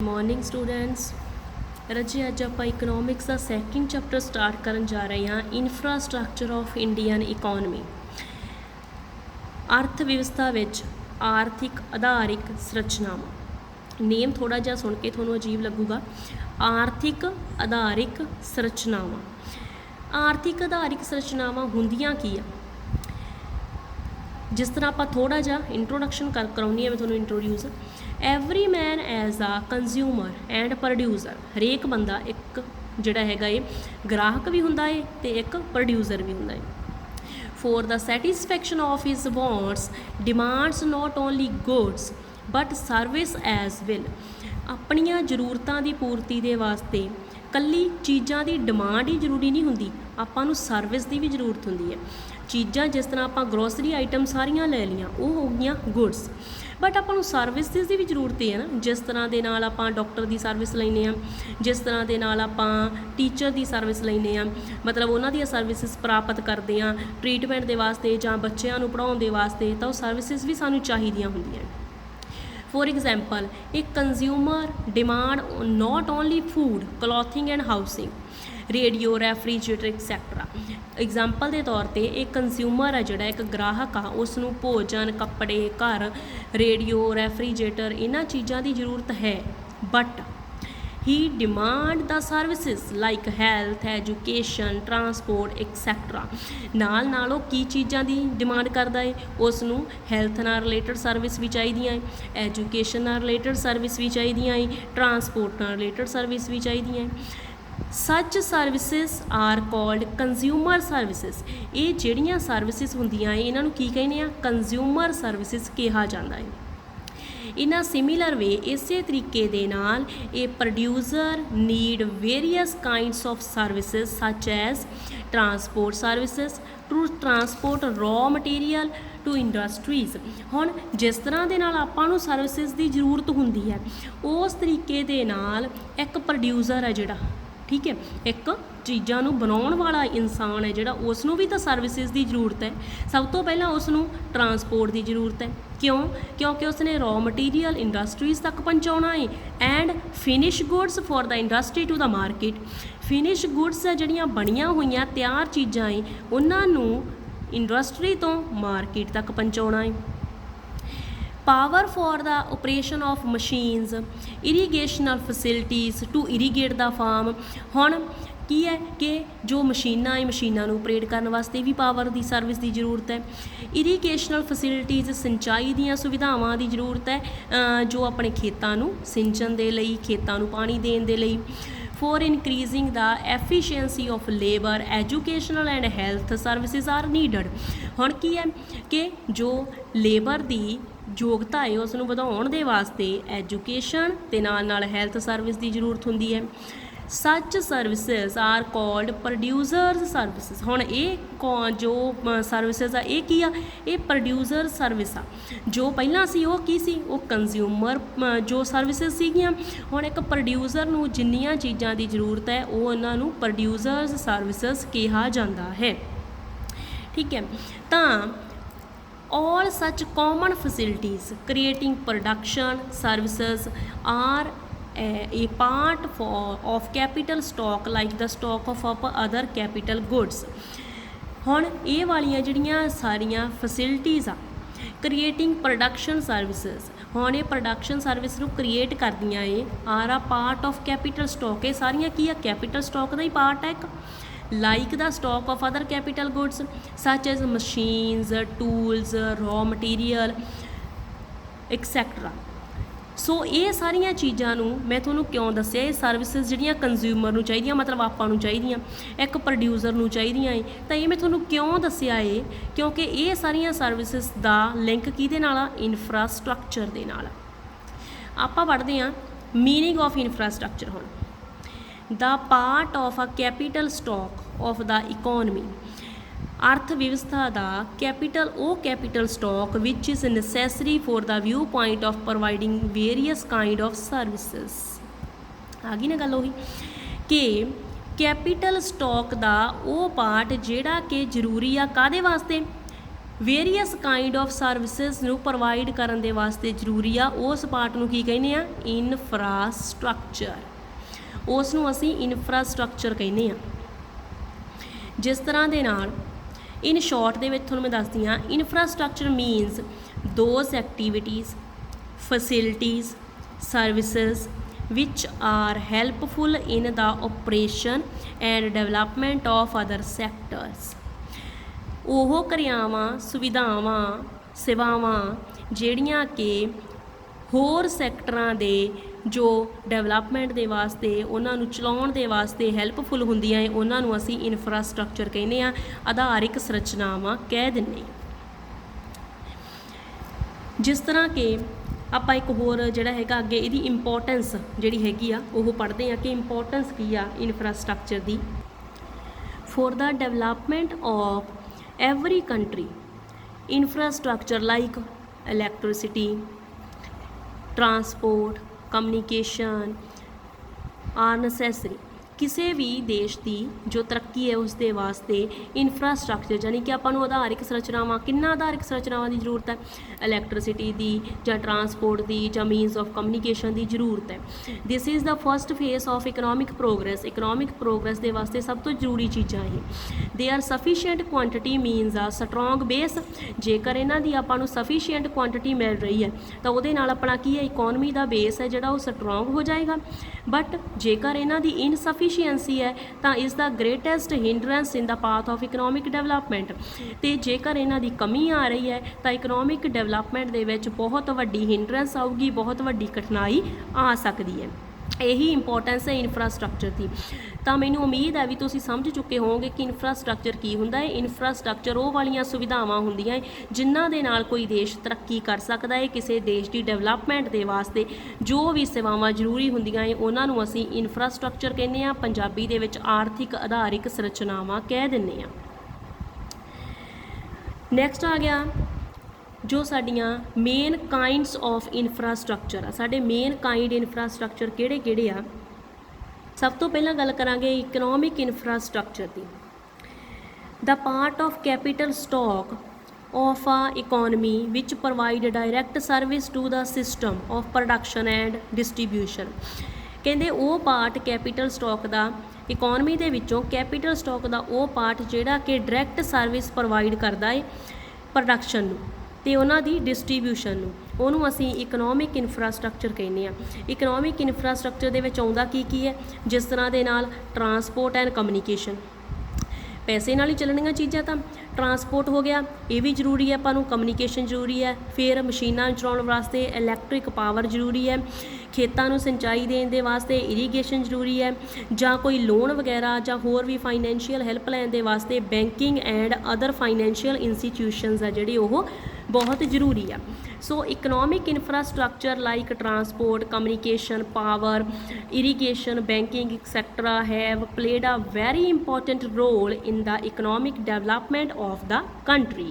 Morning students. रजे अज आप economics का second chapter start करन जा रहे हैं। इंफ्रास्ट्रक्चर ऑफ इंडियन इकोनॉमी, अर्थ व्यवस्था विच आर्थिक आधारिक संरचनावां। नेम थोड़ा जिहा सुन के थोड़ा अजीब लगूगा। आर्थिक आधारिक संरचनावां, आर्थिक आधारिक संरचनावां हुंदियां की आ? जिस तरह आप थोड़ा जा इंट्रोडक्शन कराउनी है, मैं थोड़ा introduce. Every man as a consumer and producer, हरेक बंदा एक जिहड़ा हैगा ये ग्राहक भी हुंदा है ते एक प्रोड्यूसर भी हुंदा है। For the satisfaction of his wants demands not only goods but service as well. अपनियां जरूरतां दी पूर्ति दे वास्ते कल्ली चीज़ां दी डिमांड ही जरूरी नहीं हुंदी, आपां नूं सर्विस दी भी जरूरत हुंदी है। चीज़ां जिस तरह आप ग्रोसरी आइटम सारियां ले लियां वो हो गईयां गुड्स, बट आपां नूं सर्विसिस की भी जरूरत है ना। जिस तरह के नाल आपां डॉक्टर की सर्विस लैने आ, जिस तरह के नाल आपां टीचर की सर्विस लैने आ, मतलब उन्हां दी सर्विसिस प्राप्त करते हैं ट्रीटमेंट के वास्ते जां बच्चों नूं पढ़ाउण दे वास्ते, तो सर्विसिस भी सानूं चाहीदियां हुंदियां। फॉर एग्जाम्पल, एक consumer demand not only food clothing and housing, radio refrigerator etcetera. Example के तौर पर एक कंज्यूमर है जोड़ा एक ग्राहक आ, उसनूं भोजन कपड़े घर रेडियो रैफ्रीजरेटर इन्हां चीज़ों की जरूरत है, बट ही demand the services like health education transport etcetera. नाल नाल वो की चीज़ों की डिमांड करता है, उसनूं हैल्थ नाल रिलेटेड सर्विस भी चाहिए है, एजुकेशन नाल रिलेटेड सर्विस भी चाहिए है, ट्रांसपोर्ट नाल रिलेटेड सर्विस भी चाहिए है। Such services are called consumer services. ये जिहड़ियां सर्विसिज हुंदियां है इन्हां नूं की कहने आ? कंज्यूमर सर्विसिज कहा जाता है। इन अ सिमिलर वे इसे तरीके दे नाल a producer need various kinds of services such as transport services to transport raw material to industries. हुण जिस तरह दे नाल आपां नूं सर्विसिज की जरूरत हुंदी है, उस तरीके दे नाल एक प्रोड्यूसर है जिहड़ा, ठीक है, एक चीज़ों नूं बनाउण वाला इंसान है जिहड़ा, उसनूं भी तो सर्विसिज की जरूरत है। सब तो पहला उसनूं ट्रांसपोर्ट की जरूरत है। क्यों? क्योंकि उसने रॉ मटीरियल इंडस्ट्रीज़ तक पहुँचाउणा है and finish goods for the industry to the market. Finish goods है जिहड़ियां बणियां होईयां तैयार चीज़ां है, उन्हां नूं इंडस्ट्री तो मार्केट तक पहुँचाउणा है। Power for the operation of machines irrigational facilities to irrigate the farm. हुण की है कि जो मशीनां है, मशीनां नूं ऑपरेट करने वास्ते भी पावर की सर्विस की जरूरत है। इरीगेशनल फैसिलिटीज़ सिंचाई दीयां सुविधावां की जरूरत है, जो अपने खेतां नूं सिंचण दे लई, खेतां नूं पानी देण दे लई। For increasing the efficiency of labour educational and health services are needed. हुण की है कि जो लेबर की योग्यता है उसनूं वधाउण दे वास्ते एजुकेशन ते नाल नाल हैल्थ सर्विस की जरूरत हुंदी है। Such services are called producers services. हुण ये जो सर्विसिज आ ये की आ? ये प्रोड्यूसर सर्विस आ। जो पहला सी वो की सी? वो कंज्यूमर जो सर्विसिज सीगियां। हुण एक प्रोड्यूसर नूं जिन्नियां चीज़ां की जरूरत है वो उन्हां नूं प्रोड्यूसर्स सर्विसिज कहा जाता है, ठीक है। तां all such common facilities creating production services are a part of capital stock like the stock of other capital goods। हुण ये वालियां जिहड़ियां सारियां फैसिलिटीज़ आ क्रिएटिंग प्रोडक्शन सर्विसिज, हुण ये प्रोडक्शन सर्विस नूं क्रिएट करदियां ये are a part of capital stock. ये सारियां की आ? कैपिटल स्टॉक का ही पार्ट है एक। like the stock of other capital goods such as machines tools raw material etc। सो ये सारिया चीज़ों मैं थोनों क्यों दस्सिया? ये सर्विसिज जिहड़ियां कंज्यूमर नूं चाहीदियां, मतलब आपां नूं चाहीदियां, एक प्रोड्यूसर नूं चाहीदियां है, तो ये मैं थोनों क्यों दस्सिया है? क्योंकि ये सारिया सर्विसिज का लिंक किहदे नाल आ? इंफ्रास्ट्रक्चर दे नाल। आपां पढ़दे हां मीनिंग ऑफ इंफ्रास्ट्रक्चर। हुण the part of a capital stock of the economy, अर्थ व्यवस्था का कैपिटल वो capital stock which is necessary for the view point of providing various kind of services. आ गई ना गल वही कि कैपिटल स्टॉक का वो पार्ट जिहड़ा कि जरूरी आ काहदे वास्ते? ਵੇਰੀਅਸ ਕਾਈਂਡ ਆਫ ਸਰਵਿਸਿਜ਼ ਨੂੰ ਪ੍ਰੋਵਾਈਡ ਕਰਨ ਦੇ ਵਾਸਤੇ ਜ਼ਰੂਰੀ ਆ ਉਸ ਪਾਰਟ ਨੂੰ ਕੀ ਕਹਿੰਦੇ ਆ ਇਨਫਰਾਸਟ੍ਰਕਚਰ। ਉਸ ਨੂੰ ਅਸੀਂ ਇਨਫਰਾਸਟ੍ਰਕਚਰ ਕਹਿੰਦੇ ਆ। ਜਿਸ ਤਰ੍ਹਾਂ ਦੇ ਨਾਲ ਇਨ ਸ਼ਾਰਟ ਦੇ ਵਿੱਚ ਤੁਹਾਨੂੰ ਮੈਂ ਦੱਸਦੀ ਹਾਂ, infrastructure means those activities, facilities, services which are helpful in the operation and development of other sectors। ਉਹ ਕਿਰਿਆਵਾਂ, ਸੁਵਿਧਾਵਾਂ, ਸੇਵਾਵਾਂ ਜਿਹੜੀਆਂ ਕਿ ਹੋਰ ਸੈਕਟਰਾਂ ਦੇ ਜੋ ਡਿਵੈਲਪਮੈਂਟ ਦੇ ਵਾਸਤੇ, ਉਹਨਾਂ ਨੂੰ ਚਲਾਉਣ ਦੇ ਵਾਸਤੇ ਹੈਲਪਫੁਲ ਹੁੰਦੀਆਂ ਹੈ, ਉਹਨਾਂ ਨੂੰ ਅਸੀਂ ਇਨਫਰਾਸਟ੍ਰਕਚਰ ਕਹਿੰਦੇ ਆ, ਆਧਾਰਿਕ ਸੰਰਚਨਾਵਾਂ ਕਹਿ ਦਿੰਦੇ। ਜਿਸ ਤਰ੍ਹਾਂ ਕਿ ਆਪਾਂ ਇੱਕ ਹੋਰ ਜਿਹੜਾ ਹੈਗਾ ਅੱਗੇ ਇਹਦੀ ਇੰਪੋਰਟੈਂਸ ਜਿਹੜੀ ਹੈਗੀ ਆ ਉਹ ਪੜ੍ਹਦੇ ਆ ਕਿ ਇੰਪੋਰਟੈਂਸ ਕੀ ਆ ਇਨਫਰਾਸਟ੍ਰਕਚਰ ਦੀ। For the development of every country infrastructure like electricity, transport, communication are necessary. ਕਿਸੇ ਵੀ ਦੇਸ਼ ਦੀ ਜੋ ਤਰੱਕੀ ਹੈ ਉਸ ਦੇ ਵਾਸਤੇ ਇਨਫਰਾਸਟ੍ਰਕਚਰ ਯਾਨੀ ਕਿ ਆਪਾਂ ਨੂੰ ਆਧਾਰਿਕ ਸੰਰਚਨਾਵਾਂ, ਕਿੰਨਾ ਆਧਾਰਿਕ ਸੰਰਚਨਾਵਾਂ ਦੀ ਜ਼ਰੂਰਤ ਹੈ, ਇਲੈਕਟ੍ਰਿਸਿਟੀ ਦੀ ਜਾਂ ਟਰਾਂਸਪੋਰਟ ਦੀ ਜਾਂ ਮੀਨਸ ਆਫ ਕਮਿਊਨੀਕੇਸ਼ਨ ਦੀ ਜ਼ਰੂਰਤ ਹੈ। This is the first face of economic progress. Economic progress ਦੇ ਵਾਸਤੇ ਸਭ ਤੋਂ ਜ਼ਰੂਰੀ ਚੀਜ਼ਾਂ ਇਹ। They are sufficient quantity means ਆ ਸਟਰੋਂਗ ਬੇਸ। ਜੇਕਰ ਇਹਨਾਂ ਦੀ ਆਪਾਂ ਨੂੰ ਸਫੀਸ਼ੀਐਂਟ ਕੁਆਂਟਿਟੀ ਮਿਲ ਰਹੀ ਹੈ ਤਾਂ ਉਹਦੇ ਨਾਲ ਆਪਣਾ ਕੀ ਹੈ, ਇਕੋਨਮੀ ਦਾ ਬੇਸ ਹੈ ਜਿਹੜਾ ਉਹ ਸਟਰੋਂਗ ਹੋ ਜਾਏਗਾ। ਬਟ ਜੇਕਰ ਇਹਨਾਂ ਦੀ ਇਨਸਫੀਸ਼ੀਐਂਸੀ ਹੈ ਤਾਂ ਇਸ ਦਾ greatest hindrance in the path of economic development. ਤੇ ਜੇਕਰ ਇਹਨਾਂ ਦੀ ਕਮੀ ਆ ਰਹੀ ਹੈ ਤਾਂ ਇਕਨੋਮਿਕ ਡਿਵੈਲਪਮੈਂਟ ਦੇ ਵਿੱਚ ਬਹੁਤ ਵੱਡੀ ਹਿੰਡਰੈਂਸ ਆਊਗੀ, ਬਹੁਤ ਵੱਡੀ ਕਠਿਨਾਈ ਆ ਸਕਦੀ ਹੈ। ਇਹੀ ਇੰਪੋਰਟੈਂਸ ਹੈ ਇਨਫਰਾਸਟ੍ਰਕਚਰ ਦੀ। ਤਾਂ ਮੈਨੂੰ ਉਮੀਦ ਹੈ ਵੀ ਤੁਸੀਂ ਸਮਝ ਚੁੱਕੇ ਹੋਵੋਗੇ ਕਿ ਇਨਫਰਾਸਟ੍ਰਕਚਰ ਕੀ ਹੁੰਦਾ ਹੈ। ਇਨਫਰਾਸਟ੍ਰਕਚਰ ਉਹ ਵਾਲੀਆਂ ਸੁਵਿਧਾਵਾਂ ਹੁੰਦੀਆਂ ਹੈ ਜਿਨ੍ਹਾਂ ਦੇ ਨਾਲ ਕੋਈ ਦੇਸ਼ ਤਰੱਕੀ ਕਰ ਸਕਦਾ ਹੈ। ਕਿਸੇ ਦੇਸ਼ ਦੀ ਡਿਵੈਲਪਮੈਂਟ ਦੇ ਵਾਸਤੇ ਜੋ ਵੀ ਸੇਵਾਵਾਂ ਜ਼ਰੂਰੀ ਹੁੰਦੀਆਂ ਹੈ ਉਹਨਾਂ ਨੂੰ ਅਸੀਂ ਇਨਫਰਾਸਟ੍ਰਕਚਰ ਕਹਿੰਦੇ ਹਾਂ। ਪੰਜਾਬੀ ਦੇ ਵਿੱਚ ਆਰਥਿਕ ਆਧਾਰਿਕ ਸੰਰਚਨਾਵਾਂ ਕਹਿ ਦਿੰਦੇ ਹਾਂ। ਨੈਕਸਟ ਆ ਗਿਆ ਜੋ ਸਾਡੀਆਂ ਮੇਨ ਕਾਈਂਡਸ ਆਫ ਇਨਫਰਾਸਟ੍ਰਕਚਰ ਆ। ਸਾਡੇ ਮੇਨ ਕਾਈਂਡ ਇਨਫਰਾਸਟ੍ਰਕਚਰ ਕਿਹੜੇ ਕਿਹੜੇ ਆ? ਸਭ ਤੋਂ ਪਹਿਲਾਂ ਗੱਲ ਕਰਾਂਗੇ ਇਕਨੋਮਿਕ ਇਨਫਰਾਸਟ੍ਰਕਚਰ ਦੀ। The part of capital stock of a economy which provide direct service to the system of production and distribution. ਕਹਿੰਦੇ ਉਹ ਪਾਰਟ ਕੈਪੀਟਲ ਸਟਾਕ ਦਾ, ਇਕੋਨਮੀ ਦੇ ਵਿੱਚੋਂ ਕੈਪੀਟਲ ਸਟਾਕ ਦਾ ਉਹ ਪਾਰਟ ਜਿਹੜਾ ਕਿ ਡਾਇਰੈਕਟ ਸਰਵਿਸ ਪ੍ਰੋਵਾਈਡ ਕਰਦਾ ਹੈ ਪ੍ਰੋਡਕਸ਼ਨ ਨੂੰ ਤੇ ਉਹਨਾਂ ਦੀ ਡਿਸਟ੍ਰੀਬਿਊਸ਼ਨ ਨੂੰ, ਉਹਨੂੰ ਅਸੀਂ ਇਕਨੋਮਿਕ ਇਨਫਰਾਸਟ੍ਰਕਚਰ ਕਹਿੰਦੇ ਹਾਂ। ਇਕਨੋਮਿਕ ਇਨਫਰਾਸਟ੍ਰਕਚਰ ਦੇ ਵਿੱਚ ਆਉਂਦਾ ਕੀ ਹੈ? ਜਿਸ ਤਰ੍ਹਾਂ ਦੇ ਨਾਲ ਟਰਾਂਸਪੋਰਟ ਐਂਡ ਕਮਿਊਨੀਕੇਸ਼ਨ, ਪੈਸੇ ਨਾਲ ਹੀ ਚੱਲਣੀਆਂ ਚੀਜ਼ਾਂ। ਤਾਂ ਟਰਾਂਸਪੋਰਟ ਹੋ ਗਿਆ, ਇਹ ਵੀ ਜ਼ਰੂਰੀ ਹੈ ਆਪਾਂ ਨੂੰ। ਕਮਿਊਨੀਕੇਸ਼ਨ ਜ਼ਰੂਰੀ ਹੈ। ਫਿਰ ਮਸ਼ੀਨਾਂ ਚਲਾਉਣ ਵਾਸਤੇ ਇਲੈਕਟ੍ਰਿਕ ਪਾਵਰ ਜ਼ਰੂਰੀ ਹੈ। ਖੇਤਾਂ ਨੂੰ ਸਿੰਚਾਈ ਦੇਣ ਦੇ ਵਾਸਤੇ ਇਰੀਗੇਸ਼ਨ ਜ਼ਰੂਰੀ ਹੈ। ਜਾਂ ਕੋਈ ਲੋਨ ਵਗੈਰਾ ਜਾਂ ਹੋਰ ਵੀ ਫਾਈਨੈਂਸ਼ੀਅਲ ਹੈਲਪ ਲੈਣ ਦੇ ਵਾਸਤੇ banking and other financial institutions ਆ ਜਿਹੜੇ ਉਹ ਬਹੁਤ ਜ਼ਰੂਰੀ ਆ। So economic infrastructure like transport, communication, power, irrigation, banking, etc. have played a very important role in the economic development of the country.